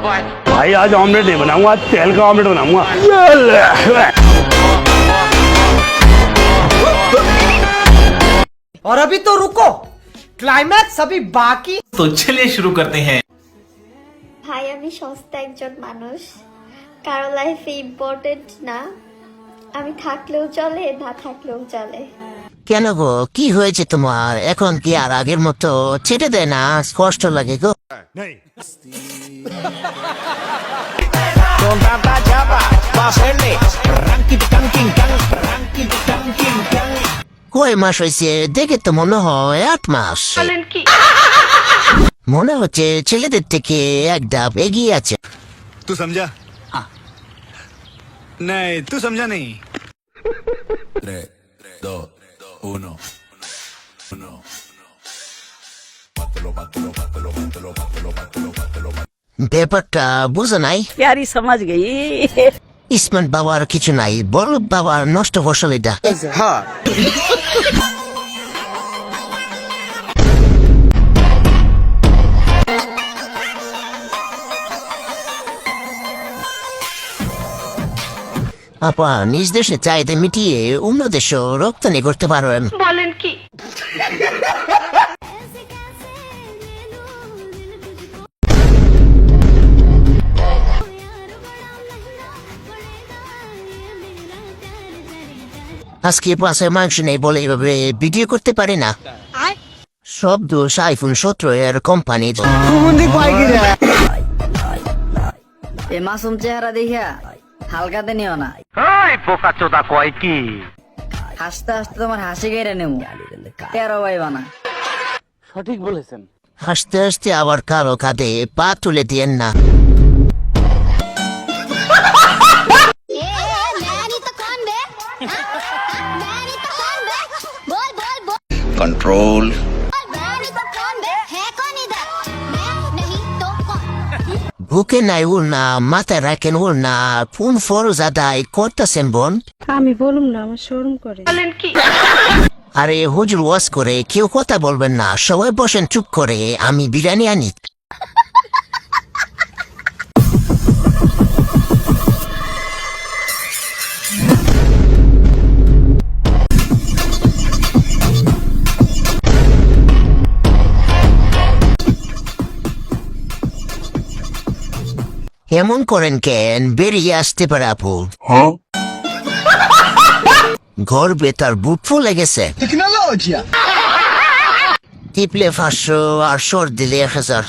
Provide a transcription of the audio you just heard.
भाई आज ऑमलेट नहीं बनाऊंगा, आज तेल का ऑमलेट बनाऊंगा। और अभी तो रुको, क्लाइमैक्स अभी बाकी। तो चलिए शुरू करते हैं। ভাই আমি সস্তা একজন মানুষ, কারো লাইফে ইম্পর্টেন্ট না। আমি থাকলেও চলে, না থাকলেও চলে। কেন গো, কি হয়েছে তোমার? এখন কি আর আগের মতো ছেটে দেয় না? কষ্ট লাগে গো। কয় মাস হয়েছে? দেখে তো মনে হয় 8 মাস। মনে হচ্ছে ছেলেদের থেকে এক ধাপ এগিয়ে আছে। तू समझा? नहीं, तू समझा नहीं। 3, 2, 1. ব্যাপারটা বুঝো নাই? प्यारी समझ गई। ইসমান বাবার কিছু নাই, বড় বাবার নষ্ট ফসল এটা। আপা নিজ দেশে চাহিদা মিটিয়ে অন্য দেশও রপ্তানি করতে পারেন। बोलन की আজকে পাশে মাংস নেই বলে এভাবে ভিডিও করতে পারে না। সব দোষ আইফোন 17 এর কোম্পানির। এ মাসুম চেহারা দেখিয়া হালকাতে নিও না। হাসতে হাসতে তোমার হাসি গেড়ে নেব, তেরো পাইবা না। হাসতে হাসতে আবার কারো কাঁধে পা তুলে দিয়েন না। कंट्रोल। বুকে নাই উল না, মাথায় রাখেন উল না, কোন ফরজ আদায় করতেছেন বোন? আমি বলুম না, আমার শরম করে। আরে হুজুর ওয়াজ করে কেউ কথা বলবেন না, সবাই বসেন চুপ করে, আমি বিরিয়ানি আনি। এমন করেন কেন? বেরিয়ে আসতে পারে আপু। ঘর বেতার বুট ফুলে গেছে। টিপলে 500 আর শর্ট দিলে 1000।